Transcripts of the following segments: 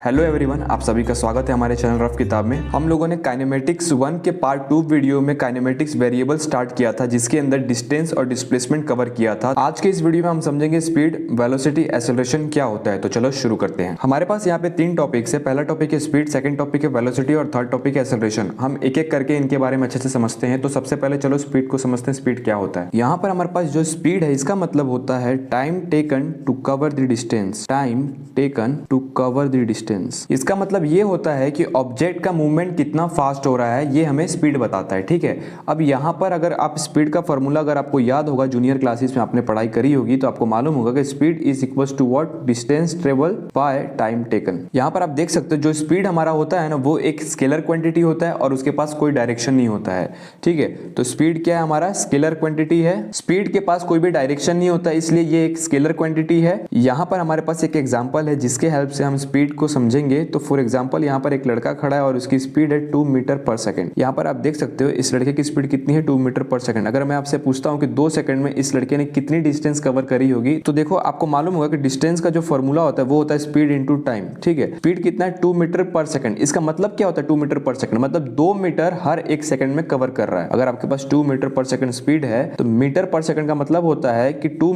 Hello everyone, आप सभी का स्वागत है हमारे चैनल रफ किताब में। हम लोगों ने काइनेमेटिक्स 1 के पार्ट 2 वीडियो में काइनेमेटिक्स वेरिएबल स्टार्ट किया था, जिसके अंदर डिस्टेंस और डिस्प्लेसमेंट कवर किया था। आज के इस वीडियो में हम समझेंगे स्पीड, वेलोसिटी, एक्सेलरेशन क्या होता है। तो चलो शुरू करते हैं। हमारे पास यहाँ पे 3 टॉपिक्स है। पहला टॉपिक है स्पीड, सेकंड टॉपिक है वेलोसिटी और थर्ड टॉपिक है एक्सेलरेशन। हम एक एक करके इनके बारे में अच्छे से समझते हैं। तो सबसे पहले चलो स्पीड को समझते हैं। स्पीड क्या होता है। यहाँ पर हमारे पास जो स्पीड है, इसका मतलब होता है time taken to cover the distance. Time taken to cover the distance, इसका मतलब ये होता है कि ऑब्जेक्ट का मूवमेंट कितना फास्ट हो रहा है, ये हमें स्पीड बताता है। ठीक है, अब यहाँ पर अगर आप स्पीड का फॉर्मूला अगर आपको याद होगा, जूनियर क्लासेस में आपने पढ़ाई करी होगी, तो आपको मालूम होगा कि speed is equal to what, distance travel by time taken. यहाँ पर आप देख सकते हो जो स्पीड हमारा होता है ना, वो एक स्केलर क्वांटिटी होता है और उसके पास कोई डायरेक्शन नहीं होता है। ठीक है, तो स्पीड क्या है, हमारा स्केलर क्वांटिटी है। स्पीड के पास कोई भी डायरेक्शन नहीं होता, इसलिए ये एक स्केलर क्वांटिटी है। यहाँ पर हमारे पास एक एग्जाम्पल है जिसके हेल्प से हम स्पीड को समझेंगे। तो फॉर एग्जांपल यहाँ पर एक लड़का खड़ा है और उसकी स्पीड है 2 मीटर पर सेकंड। यहाँ पर आप देख सकते हो इस लड़के की स्पीड कितनी है, 2 मीटर पर सेकंड। अगर मैं आपसे पूछता हूँ कि 2 सेकंड में इस लड़के ने कितनी डिस्टेंस कवर करी होगी, तो देखो आपको मालूम होगा कि डिस्टेंस का जो फॉर्मूला होता है वो होता है स्पीड इंटू टाइम। ठीक है, स्पीड कितना है, 2 मीटर पर सेकंड। इसका मतलब क्या होता है 2 मीटर पर सेकंड, मतलब 2 मीटर हर 1 सेकंड में कवर कर रहा है। अगर आपके पास 2 मीटर पर सेकंड स्पीड है, तो मीटर पर सेकंड का मतलब होता है कि 2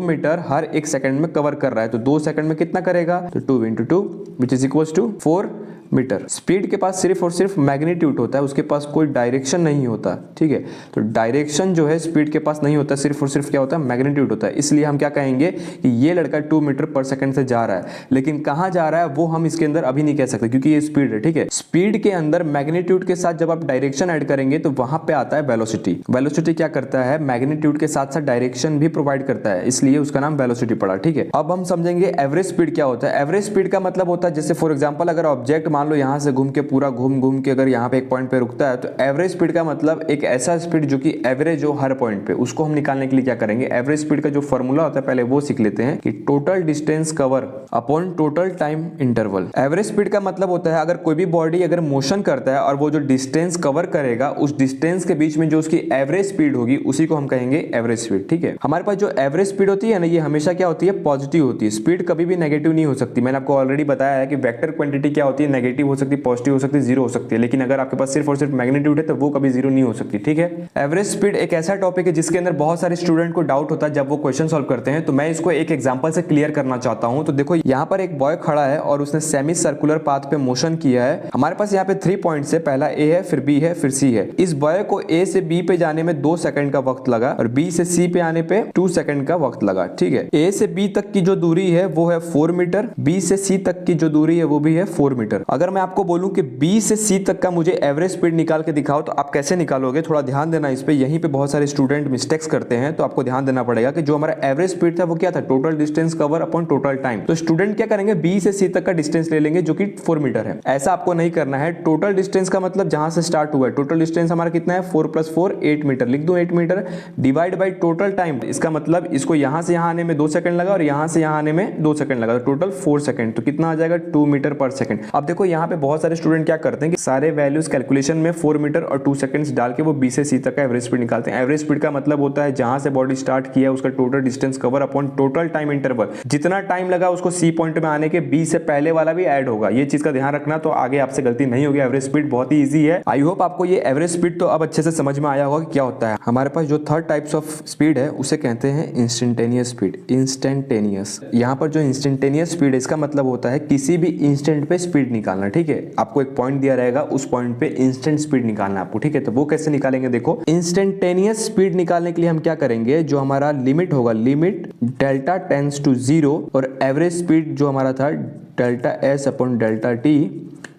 मीटर हर 1 सेकंड में कवर कर रहा है। तो 2 सेकंड में कितना करेगा, तो 2 into 2 which is equal to 4 metre. Speed के पास सिर्फ और सिर्फ मैग्नीट्यूड होता है, उसके पास कोई डायरेक्शन नहीं होता। ठीक है, तो डायरेक्शन जो है स्पीड के पास नहीं होता, सिर्फ और सिर्फ क्या होता है, मैग्नीट्यूड होता है। इसलिए हम क्या कहेंगे कि ये लड़का 2 मीटर पर सेकंड से जा रहा है, लेकिन कहां जा रहा है वो हम इसके अंदर अभी नहीं कह सकते, क्योंकि ये स्पीड है। ठीक है, स्पीड के अंदर मैग्नीट्यूड के साथ जब आप डायरेक्शन ऐड करेंगे तो वहां पे आता है वेलोसिटी। वेलोसिटी क्या करता है, मैग्नीट्यूड के साथ साथ डायरेक्शन भी प्रोवाइड करता है, इसलिए उसका नाम वेलोसिटी पड़ा। ठीक है, अब हम समझेंगे एवरेज स्पीड क्या होता है। एवरेज स्पीड का मतलब होता है, जैसे फॉर एग्जांपल अगर ऑब्जेक्ट मान लो यहां से घूम के पूरा घूम के अगर यहाँ पे एक पॉइंट पे रुकता है, तो एवरेज स्पीड का मतलब एक ऐसा स्पीड जो कि एवरेज हो हर पॉइंट पे, उसको हम निकालने के लिए क्या करेंगे, एवरेज स्पीड का जो फॉर्मूला होता है पहले वो सीख लेते हैं कि total distance cover upon total time interval. Average speed का मतलब होता है अगर कोई भी बॉडी अगर मोशन करता है और वो जो डिस्टेंस कवर करेगा, उस डिस्टेंस के बीच में जो उसकी एवरेज स्पीड होगी उसी को हम कहेंगे एवरेज स्पीड। ठीक है, हमारे पास जो एवरेज स्पीड होती है ना, ये हमेशा क्या होती है, पॉजिटिव होती है। स्पीड कभी भी नेगेटिव नहीं हो सकती। मैंने आपको ऑलरेडी बताया है कि वेक्टर क्वांटिटी क्या होती है, नेगेटिव हो सकती है, पॉजिटिव हो सकती है, जीरो हो सकती है, लेकिन अगर आपके पास सिर्फ और सिर्फ मैग्नीट्यूड है तो वो कभी जीरो नहीं हो सकती। ठीक है, एवरेज स्पीड एक ऐसा टॉपिक है जिसके अंदर बहुत सारे स्टूडेंट को डाउट होता है जब वो क्वेश्चन सॉल्व करते हैं। तो मैं इसको एक एग्जांपल से क्लियर करना चाहता हूं। तो देखो यहाँ पर एक बॉय खड़ा है और उसने सेमी सर्कुलर पाथ पे मोशन किया है। हमारे पास यहाँ पे 3 पॉइंट्स है, पहला ए है, फिर बी है, फिर सी है। इस बॉय को ए से बी पे जाने में 2 सेकंड का वक्त लगा और बी से सी पे आने पे 2 सेकंड का वक्त लगा। ठीक है, ए से बी तक की जो दूरी है वो है 4 मीटर, बी से सी तक की जो दूरी है वो भी है 4 मीटर। अगर मैं आपको बोलूं कि बी से सी तक का मुझे एवरेज स्पीड निकाल के दिखाओ, तो आप कैसे निकालोगे, थोड़ा ध्यान देना इस पे। यहीं पे बहुत सारे स्टूडेंट मिस्टेक्स करते हैं, तो आपको ध्यान देना पड़ेगा कि जो हमारा एवरेज स्पीड था वो क्या था, total distance cover upon total time. तो स्टूडेंट क्या करेंगे, बी से सी तक का डिस्टेंस ले लेंगे जो कि 4 मीटर है। ऐसा आपको नहीं करना है। टोटल डिस्टेंस का मतलब जहां से स्टार्ट हुआ है, टोटल डिस्टेंस हमारा कितना है, 4 + 4 8 मीटर। लिख दूं 8 metre, divide by total time. इसका मतलब इसको यहां से यहां आने में 2 सेकंड लगा और यहां से यहां आने में 2 सेकंड लगा, तो टोटल 4 सेकंड। तो कितना आ जाएगा, 2 मीटर पर सेकंड। अब देखो यहाँ पे बहुत सारे स्टूडेंट क्या करते हैं कि सारे वैल्यूज कैलकुलेशन में 4 मीटर और 2 सेकंड्स डाल के वो बी से सी तक का एवरेज स्पीड निकालते हैं। एवरेज स्पीड का मतलब होता है जहां से बॉडी स्टार्ट किया उसका total distance cover upon total time interval. जितना टाइम लगा उसको सी पॉइंट में आने के, बी से पहले वाला भी ऐड होगा। ये चीज का ध्यान रखना, तो आगे आपसे गलती नहीं होगी। एवरेज स्पीड बहुत ही ईजी है। आई होप आपको ये एवरेज स्पीड तो अब अच्छे से समझ में आया होगा कि क्या होता है। हमारे पास जो थर्ड टाइप्स ऑफ स्पीड है उसे कहते हैं इंस्टेंटेनियस स्पीड। इंस्टेंटेनियस, यहाँ पर जो इंस्टेंटेनियस स्पीड है इसका मतलब होता है किसी भी इंस्टेंट पे स्पीड निकालना। ठीक है, आपको एक पॉइंट दिया रहेगा, उस पॉइंट पे इंस्टेंट स्पीड निकालना आपको। ठीक है, तो वो कैसे निकालेंगे, देखो इंस्टेंटेनियस स्पीड निकालने के लिए हम क्या करेंगे, जो हमारा लिमिट होगा, लिमिट डेल्टा टेंड्स टू 0 और एवरेज स्पीड जो हमारा था delta S upon delta T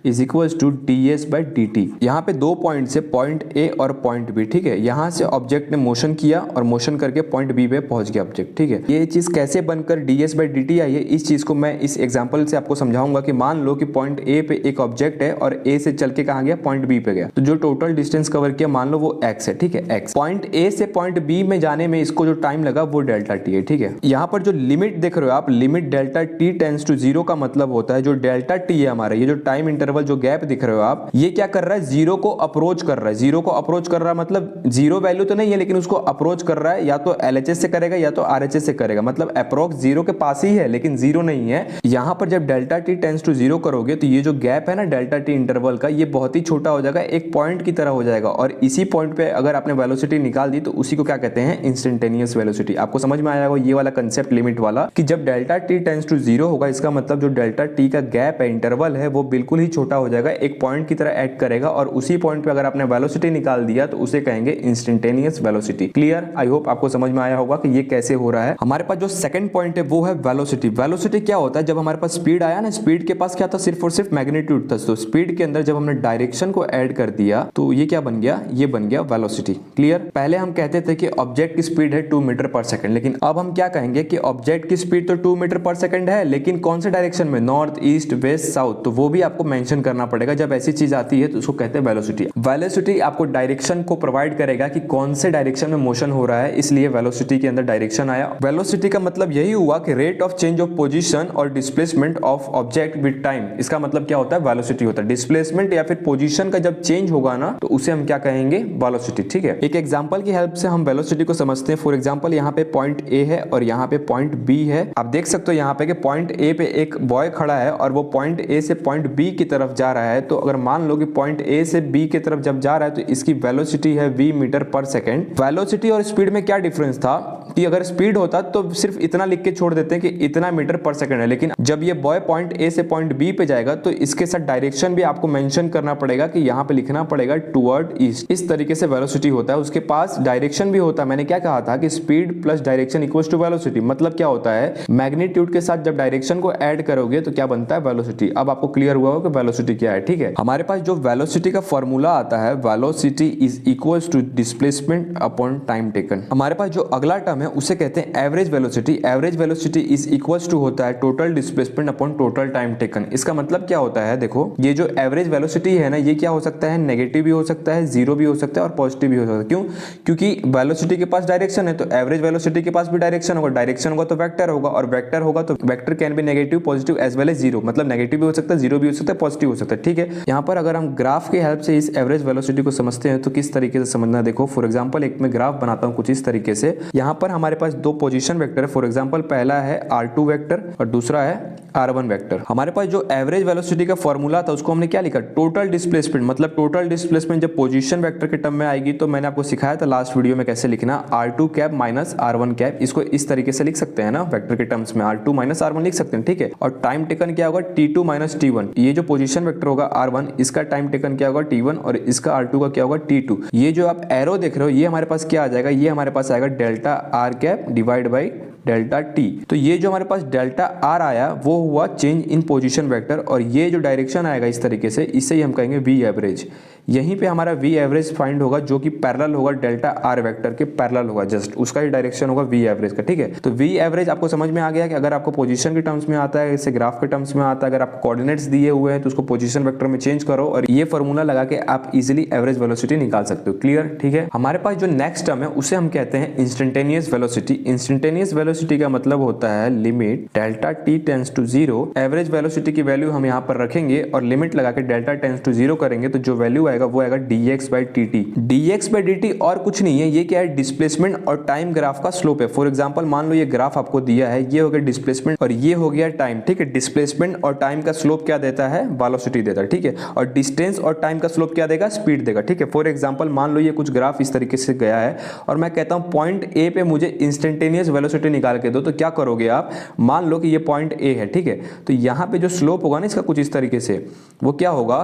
is equal to ds/dt। यहाँ पे 2 पॉइंट से, पॉइंट ए और पॉइंट बी। ठीक है, यहाँ से ऑब्जेक्ट ने मोशन किया और मोशन करके पॉइंट बी पे पहुंच गया ऑब्जेक्ट। ठीक है, ये चीज कैसे बनकर ds/dt आई है, इस चीज को मैं इस एग्जांपल से आपको समझाऊंगा कि मान लो कि पॉइंट ए पे एक ऑब्जेक्ट है और ए से चल के कहाँ गया, पॉइंट बी पे गया, तो जो टोटल डिस्टेंस कवर किया मान लो वो x है। ठीक है, x पॉइंट ए से पॉइंट बी में जाने में इसको जो टाइम लगा वो डेल्टा टी है। ठीक है, यहाँ पर जो लिमिट देख रहे हो आप, limit delta T tends to 0 का मतलब होता है जो डेल्टा टी है हमारा, ये जो टाइम इंटरवल इंटरवल जो गैप दिख रहे हो आप, ये क्या कर रहा है, जीरो को अप्रोच कर रहा है। जीरो को अप्रोच कर रहा है मतलब जीरो वैल्यू तो नहीं है, लेकिन उसको अप्रोच कर रहा है, या तो एलएचएस से करेगा या तो आरएचएस से करेगा, मतलब अप्रोक्स जीरो के पास ही है लेकिन जीरो नहीं है। यहां पर जब delta T tends to zero करोगे तो ये जो गैप है ना डेल्टा टी इंटरवल का, ये बहुत ही छोटा हो जाएगा, एक पॉइंट की तरह हो जाएगा। और इसी पॉइंट पे अगर आपने वेलोसिटी निकाल दी तो उसी को क्या कहते हैं, इंस्टेंटेनियस वेलोसिटी। आपको समझ में आया होगा ये वाला कंसेप्ट लिमिट वाला, कि जब delta T tends to zero होगा, इसका मतलब जो डेल्टा टी का गैप है, इंटरवल है, वो बिल्कुल ही छोटा हो जाएगा, एक पॉइंट की तरह एक्ट करेगा। और उसी पॉइंट पे अगर आपने वेलोसिटी निकाल दिया तो उसे कहेंगे instantaneous velocity. Clear? I hope आपको समझ में आया होगा कि ये कैसे हो रहा है। हमारे पास जो सेकंड पॉइंट है वो है वेलोसिटी। वेलोसिटी क्या होता है, जब हमारे पास स्पीड आया ना, स्पीड के पास क्या था, सिर्फ और सिर्फ मैग्नीट्यूड था। तो स्पीड के अंदर जब हमने डायरेक्शन को ऐड कर दिया तो ये क्या बन गया, ये बन गया वेलोसिटी। क्लियर? पहले हम कहते थे कि ऑब्जेक्ट की स्पीड है 2 मीटर पर सेकंड, लेकिन अब हम क्या कहेंगे कि ऑब्जेक्ट की स्पीड तो 2 मीटर पर सेकंड है, लेकिन कौन से डायरेक्शन में, नॉर्थ, ईस्ट, वेस्ट, साउथ, तो वो भी आपको मेंशन करना पड़ेगा। जब ऐसी चीज आती है तो उसको कहते हैं वेलोसिटी। वेलोसिटी आपको डायरेक्शन को प्रोवाइड करेगा कि कौन से डायरेक्शन में मोशन हो रहा है, इसलिए वेलोसिटी के अंदर डायरेक्शन आया। वेलोसिटी का मतलब यही हुआ कि rate of change of position और displacement of object with time. इसका मतलब क्या होता है, वेलोसिटी होता है। डिस्प्लेसमेंट या फिर पोजीशन का जब चेंज होगा ना तो उसे हम क्या कहेंगे, वेलोसिटी। ठीक है, एक एग्जांपल की हेल्प से हम वेलोसिटी को समझते हैं। फॉर एग्जांपल यहाँ पे पॉइंट ए है और यहाँ पे पॉइंट बी है। आप देख सकते हो यहाँ पे कि पॉइंट ए पे एक बॉय खड़ा है और वो पॉइंट ए से पॉइंट बी की तरफ जा रहा है। तो अगर मान लो कि पॉइंट ए से बी की तरफ जब जा रहा है तो इसकी वेलोसिटी है v metre per second. Velocity और स्पीड में क्या डिफरेंस था कि अगर स्पीड होता तो सिर्फ इतना लिख के छोड़ देते हैं कि इतना मीटर पर सेकंड है, लेकिन जब ये बॉय पॉइंट ए से पॉइंट बी पे जाएगा तो इसके साथ डायरेक्शन भी आपको मेंशन करना पड़ेगा कि यहाँ पे लिखना पड़ेगा टुवर्ड ईस्ट। इस तरीके से वेलोसिटी होता है। उसके पास डायरेक्शन भी होता है। मैंने क्या कहा था कि speed plus direction equals to velocity. मतलब क्या होता है, मैग्नीट्यूड के साथ जब डायरेक्शन को ऐड करोगे तो क्या बनता है, वेलोसिटी। अब आपको क्लियर हुआ हो कि वेलोसिटी क्या है। ठीक है, हमारे पास जो वेलोसिटी का फॉर्मूला आता है, velocity is equals to displacement upon time taken. हमारे पास जो अगला टर्म है उसे कहते हैं average velocity. Average velocity is equals to होता है total displacement upon total time taken. इसका मतलब क्या होता है, देखो ये जो एवरेज वेलोसिटी है ना, ये क्या हो सकता है, नेगेटिव भी हो सकता है, जीरो भी हो सकता है और पॉजिटिव भी हो सकता है। क्यों? क्योंकि वेलोसिटी के पास डायरेक्शन है तो एवरेज वेलोसिटी के पास भी डायरेक्शन होगा। डायरेक्शन होगा तो वेक्टर होगा, और वेक्टर होगा तो vector can be negative, positive as well as zero. मतलब नेगेटिव भी हो सकता है, जीरो भी हो सकता है, पॉजिटिव हो सकता है। ठीक है, यहाँ पर अगर हम ग्राफ की हेल्प से इस एवरेज वेलोसिटी को समझते हैं तो किस तरीके से समझना, देखो फॉर एग्जांपल एक मैं ग्राफ बनाता हूँ कुछ इस तरीके से। यहाँ पर हमारे पास दो पोजीशन वेक्टर है। फॉर एग्जांपल पहला है r2 वेक्टर और दूसरा है r1 वेक्टर। हमारे पास जो एवरेज वेलोसिटी का फॉर्मूला था उसको हमने क्या लिखा, टोटल डिस्प्लेसमेंट। मतलब टोटल डिस्प्लेसमेंट जब पोजीशन वेक्टर के टर्म में आएगी तो मैंने आपको सिखाया था लास्ट वीडियो में कैसे लिखना, r2 cap minus r1 cap. इसको इस तरीके से लिख सकते हैं ना, वेक्टर के टर्म्स में r2 माइनस r1 लिख सकते हैं। ठीक है, और टाइम टेकन क्या होगा, t2 माइनस t1। ये जो पोजीशन वेक्टर होगा r1, इसका टाइम टेकन क्या होगा t1 और इसका r2 का क्या होगा t2। ये जो आप एरो देख रहे हो ये हमारे पास क्या आ जाएगा, ये हमारे पास आएगा delta r cap divide by delta T. तो ये जो हमारे पास डेल्टा आर आया वो हुआ चेंज इन पोजीशन वेक्टर, और ये जो डायरेक्शन आएगा इस तरीके से, इसे ही हम कहेंगे वी एवरेज। यहीं पे हमारा वी एवरेज फाइंड होगा जो कि पैरेलल होगा डेल्टा आर वेक्टर के पैरेलल होगा, जस्ट उसका ही डायरेक्शन होगा वी एवरेज का। ठीक है, तो वी एवरेज आपको समझ में आ गया कि अगर आपको पोजीशन के टर्म्स में आता है, इसे ग्राफ के टर्म्स में आता है, अगर आपको कोऑर्डिनेट्स दिए हुए हैं तो उसको पोजीशन वेक्टर में चेंज करो और ये फॉर्मूला लगा के आप इजीली एवरेज वेलोसिटी निकाल सकते हो। क्लियर? ठीक है, हमारे पास जो नेक्स्ट टर्म है उसे हम कहते हैं इंस्टेंटेनियस वेलोसिटी। इंस्टेंटेनियस वेलोसिटी का मतलब होता है limit delta T tends to zero. Average velocity की वैल्यू हम यहाँ पर रखेंगे और लिमिट लगा के डेल्टा टेंड्स टू जीरो करेंगे तो जो वैल्यू आएगा वो आएगा dx by dt। dx by dt और कुछ नहीं है, ये क्या है, डिस्प्लेसमेंट और टाइम ग्राफ का स्लोप है। फॉर एग्जांपल मान लो ये ग्राफ आपको दिया है, ये हो गया डिस्प्लेसमेंट और ये हो गया टाइम। ठीक है, डिस्प्लेसमेंट और टाइम का स्लोप क्या देता है, वेलोसिटी देता है। ठीक है, और डिस्टेंस और टाइम का स्लोप क्या देगा, स्पीड देगा। ठीक है, फॉर एग्जांपल मान लो ये कुछ ग्राफ इस तरीके से गया है और मैं कहता हूं पॉइंट ए पे मुझे इंस्टेंटेनियस वेलोसिटी निकाल के दो, तो क्या करोगे आप, मान लो कि ये पॉइंट ए है। ठीक है, तो यहां पे जो स्लोप होगा ना इसका कुछ इस तरीके से, वो क्या होगा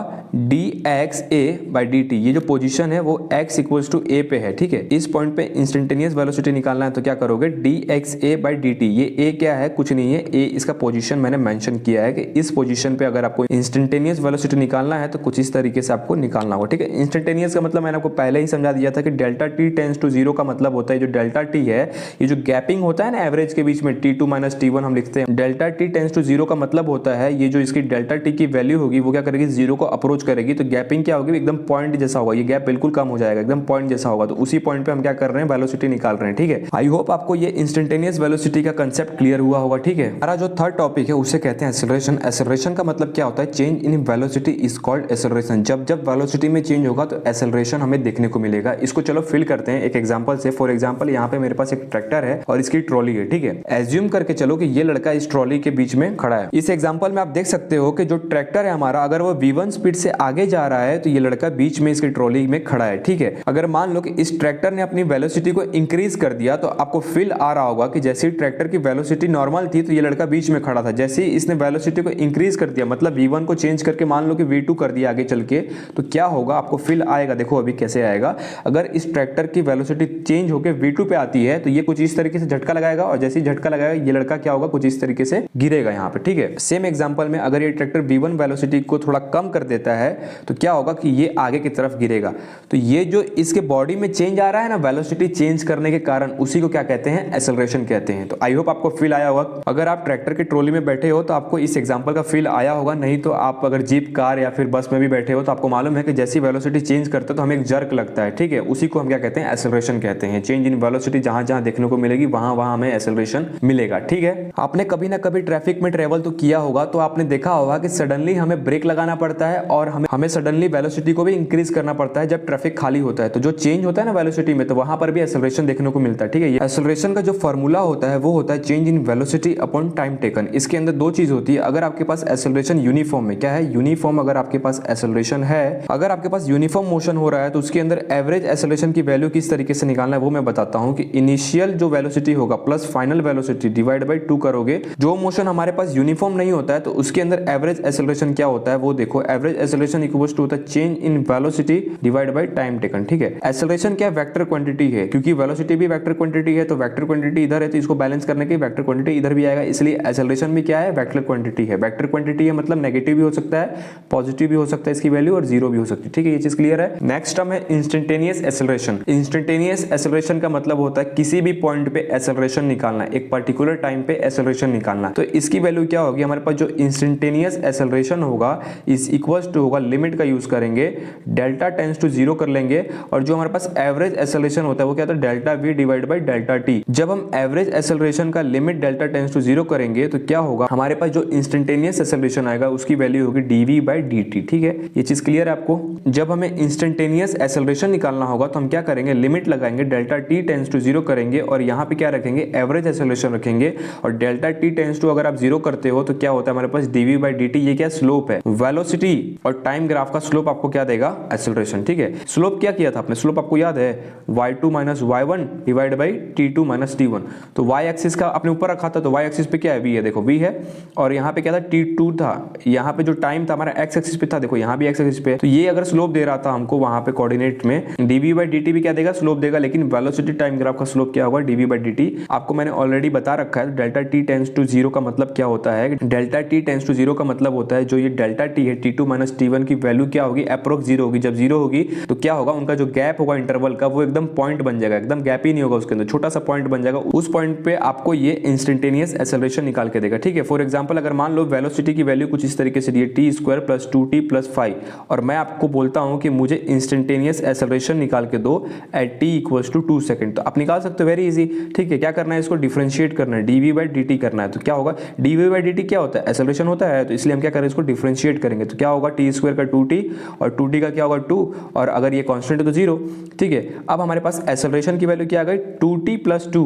dxa by dt। ये जो पोजीशन है वो x इक्वल्स टू a पे है। ठीक है, इस पॉइंट पे इंस्टेंटेनियस वेलोसिटी निकालना है तो क्या करोगे, dxa by dt। ये a क्या है, कुछ नहीं है, a इसका पोजीशन मैंने मेंशन किया है कि इस पोजीशन पे अगर आपको इंस्टेंटेनियस वेलोसिटी निकालना है तो कुछ इस तरीके से आपको निकालना होगा। ठीक है, इंस्टेंटेनियस का मतलब मैंने आपको पहले ही समझा दिया था कि delta t tends to zero का मतलब होता है जो डेल्टा t है, ये जो गैपिंग होता है ना एवरेज के बीच में, t2 माइनस t1 हम लिखते हैं। Delta t tends to zero का मतलब होता है ये जो इसकी डेल्टा t की वैल्यू होगी वो क्या करेगी, जीरो को अप्रोच करेगी, तो गैपिंग क्या होगी, एकदम एकदम पॉइंट जैसा होगा, ये गैप बिल्कुल कम हो जाएगा, एकदम पॉइंट जैसा होगा। तो उसी पॉइंट पे हम क्या कर रहे हैं, वेलोसिटी निकाल रहे हैं। ठीक है, आई होप आपको ये इंस्टेंटेनियस वेलोसिटी का कंसेप्ट क्लियर हुआ होगा। ठीक है, हमारा जो थर्ड टॉपिक है उसे कहते हैं एक्सेलरेशन। एक्सेलरेशन का मतलब क्या होता है, change in velocity is called acceleration. जब जब वेलोसिटी में चेंज होगा तो एक्सेलरेशन हमें देखने को मिलेगा। इसको चलो फिल करते हैं एक एग्जांपल से। फॉर एग्जांपल यहाँ पे मेरे पास एक ट्रैक्टर है और इसकी ट्रॉली है। ठीक है, एज्यूम करके चलो कि ये लड़का इस ट्रॉली के बीच में खड़ा है। इस एग्जांपल में आप देख सकते हो कि जो ट्रैक्टर है हमारा, अगर वो v1 स्पीड से आगे जा रहा है तो ये लड़का बीच में इसकी ट्रॉली में खड़ा है। ठीक है, अगर मान लो कि इस ट्रैक्टर ने अपनी वेलोसिटी को इंक्रीज कर दिया तो आपको फील आ रहा होगा कि जैसे ट्रैक्टर की वेलोसिटी नॉर्मल थी तो ये लड़का बीच में खड़ा था। जैसे ही इसने वेलोसिटी को इंक्रीज कर दिया, मतलब v1 को चेंज करके मान लो कि v2 कर दिया आगे चल के, तो क्या होगा, आपको फील आएगा। देखो अभी कैसे आएगा, अगर इस ट्रैक्टर की वेलोसिटी चेंज होकर v2 पे आती है तो ये कुछ इस तरीके से झटका लगाएगा और जैसे ही झटका लगाएगा ये लड़का क्या होगा, कुछ इस तरीके से गिरेगा यहाँ पे। ठीक है, सेम एग्जांपल में अगर ये ट्रैक्टर v1 वेलोसिटी को थोड़ा कम कर देता है तो क्या होगा कि ये आगे की तरफ गिरेगा। तो ये जो इसके बॉडी में चेंज आ रहा है ना वेलोसिटी चेंज करने के कारण, उसी को क्या कहते हैं, एक्सेलरेशन कहते हैं। तो आई होप आपको फील आया होगा। अगर आप ट्रैक्टर की ट्रॉली में बैठे हो तो आपको इस एग्जांपल का फील आया होगा। नहीं तो आप अगर जीप, कार या फिर बस में भी बैठे हो तो आपको मालूम है कि जैसी वेलोसिटी चेंज करते हो तो हमें एक जर्क लगता है। ठीक है, उसी को हम क्या कहते हैं, एक्सेलरेशन कहते हैं। चेंज इन वेलोसिटी जहां जहां देखने को मिलेगी वहां वहां हमें एक्सेलरेशन मिलेगा। ठीक है, आपने कभी ना कभी ट्रैफिक में ट्रेवल तो किया होगा, तो आपने देखा होगा कि सडनली हमें ब्रेक लगाना पड़ता है और हमें सडनली वेलोसिटी को भी इंक्रीज करना पड़ता है जब ट्रैफिक खाली होता है। तो जो चेंज होता है ना वेलोसिटी में, तो वहां पर भी एक्सेलरेशन देखने को मिलता है। ठीक है, एक्सेलरेशन का जो फॉर्मूला होता है वो होता है change in velocity upon time taken. इसके अंदर दो चीज होती है। अगर आपके पास एक्सेलरेशन यूनिफॉर्म है, क्या है, यूनिफॉर्म अगर आपके पास एक्सेलरेशन है, अगर आपके पास यूनिफॉर्म मोशन हो रहा है तो उसके अंदर एवरेज एक्सेलरेशन की वैल्यू किस तरीके से निकालना है वो मैं बताता हूं कि इनिशियल जो वेलोसिटी होगा plus final velocity divide by 2 करोगे। जो मोशन हमारे पास यूनिफॉर्म नहीं होता है तो उसके अंदर एवरेज एक्सेलरेशन क्या होता है वो देखो। एवरेज एक्सेलरेशन इक्वल्स टू होता है change in velocity divide by time taken. ठीक है, एक्सेलरेशन क्या वेक्टर क्वांटिटी है, क्योंकि वेलोसिटी भी वेक्टर क्वांटिटी है, तो वेक्टर क्वांटिटी इधर है तो इसको बैलेंस करने के वेक्टर क्वांटिटी इधर भी आएगा, इसलिए एक्सेलरेशन भी क्या है, वेक्टर क्वांटिटी है। वेक्टर क्वांटिटी है मतलब नेगेटिव भी हो सकता है, पॉजिटिव भी हो सकता है इसकी वैल्यू, और जीरो भी हो सकती है। ठीक है, ये चीज क्लियर है। नेक्स्ट टर्म है इंस्टेंटेनियस एक्सेलरेशन। इंस्टेंटेनियस एक्सेलरेशन का मतलब होता है किसी भी पॉइंट पे एक्सेलरेशन निकालना, एक पर्टिकुलर टाइम पे एक्सेलरेशन निकालना। तो इसकी वैल्यू क्या होगी, हमारे पास जो इंस्टेंटेनियस एक्सेलरेशन होगा इज इक्वल्स टू होगा, लिमिट का यूज करेंगे, डेल्टा टेंड्स टू 0 कर लेंगे, और जो हमारे पास एवरेज एक्सेलरेशन होता है वो क्या होता है, delta we divide by delta T. जब हम एवरेज एक्सेलरेशन का लिमिट डेल्टा टेंड्स टू 0 करेंगे तो क्या होगा, हमारे पास जो इंस्टेंटेनियस एक्सेलरेशन आएगा उसकी वैल्यू होगी dv बाय dt। ठीक है, ये चीज क्लियर है आपको। जब हमें इंस्टेंटेनियस एक्सेलरेशन निकालना होगा तो हम क्या करेंगे, लिमिट लगाएंगे, डेल्टा t टेंड्स टू 0 करेंगे और यहाँ पे क्या रखेंगे, एवरेज एक्सेलरेशन रखेंगे, और डेल्टा t टेंड्स टू अगर आप 0 करते हो तो क्या होता है हमारे पास dv बाय dt। ये क्या स्लोप है, वेलोसिटी और टाइम ग्राफ का स्लोप आपको क्या देगा, एक्सेलरेशन। ठीक है, स्लोप क्या किया था आपने, स्लोप आपको याद है y2 minus y1 divide by t2 minus t1। तो y एक्सिस का आपने ऊपर रखा था तो y एक्सिस पे क्या है, v है, देखो v है, और यहाँ पे क्या था, t2 था। यहाँ पे जो टाइम था हमारा x एक्सिस पे था, देखो यहाँ भी x एक्सिस पे। तो ये अगर स्लोप दे रहा था हमको वहां पे कोऑर्डिनेट में, dv बाई dt भी क्या देगा, स्लोप देगा, लेकिन वेलोसिटी टाइम ग्राफ का स्लोप क्या होगा, dv बाई dt। आपको मैंने ऑलरेडी बता रखा है। डेल्टा t टेंड्स टू 0 का मतलब क्या होता है, डेल्टा t टेंड्स टू 0 का मतलब होता है जो ये डेल्टा t है, t2 माइनस t1 की वैल्यू क्या होगी, अप्रोक्स 0 होगी। जब 0 होगी तो क्या होगा, उनका जो गैप होगा इंटरवल का वो एकदम पॉइंट बन जाएगा, एकदम गैप ही नहीं होगा उसके अंदर, छोटा सा पॉइंट बन जाएगा। उस पॉइंट पे आपको ये इंस्टेंटेनियस एक्सेलरेशन निकाल के देगा। ठीक है, फॉर एग्जांपल अगर मान लो वेलोसिटी की वैल्यू कुछ इस तरीके से दी है, T square plus 2t plus 5, और मैं आपको बोलता हूं कि मुझे इंस्टेंटेनियस एक्सेलरेशन निकाल के दो at t equals to 2 second. तो आप निकाल सकते हो, वेरी इजी। ठीक है, क्या करना है, इसको डिफरेंशिएट करना है, dv बाई dt करना है। तो क्या होगा, dv बाई dt क्या होता है, एक्सेलरेशन होता है, तो इसलिए हम क्या करें, इसको डिफरेंशिएट करेंगे। तो क्या होगा, t स्क्वायर का 2t और 2t का क्या होगा 2, और अगर ये कांस्टेंट है तो 0। ठीक है, अब हमारे पास एक्सेलरेशन की वैल्यू क्या आ गई, 2t plus 2,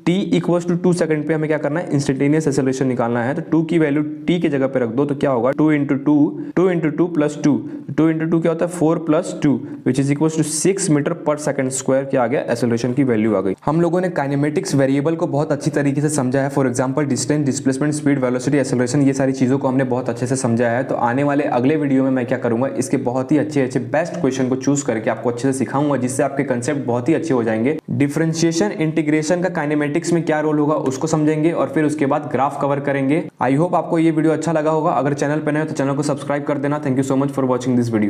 t equals to 2 second पे हमें क्या करना है, इंस्टेंटेनियस एक्सेलरेशन निकालना है। तो 2 की वैल्यू t के जगह पे रख दो, तो क्या होगा, 2 इंटू 2 प्लस 2, 2 इंटू 2 क्या होता है 4 plus 2 which is equals to 6 metre per second square. क्या आ गया, एक्सेलरेशन की वैल्यू आ गई। हम लोगों ने काइनेमेटिक्स वेरिएबल को बहुत अच्छी तरीके से समझा है। For example distance, displacement, speed, velocity, acceleration, ये सारी चीजों को हमने बहुत अच्छे से समझा है। तो आने वाले अगले वीडियो में मैं क्या करूंगा, इसके बहुत ही अच्छे बेस्ट क्वेश्चन को चूज करके आपको अच्छे से सिखाऊंगा, जिससे आपके कंसेप्ट बहुत ही अच्छे हो जाएंगे। डिफरेंशिएशन, इंटीग्रेशन का काइनेमेटिक्स में क्या रोल होगा उसको समझेंगे, और फिर उसके बाद ग्राफ कवर करेंगे। आई होप आपको ये वीडियो अच्छा लगा होगा। अगर चैनल पर नए हो तो चैनल को सब्सक्राइब कर देना। Thank you so much for watching this video.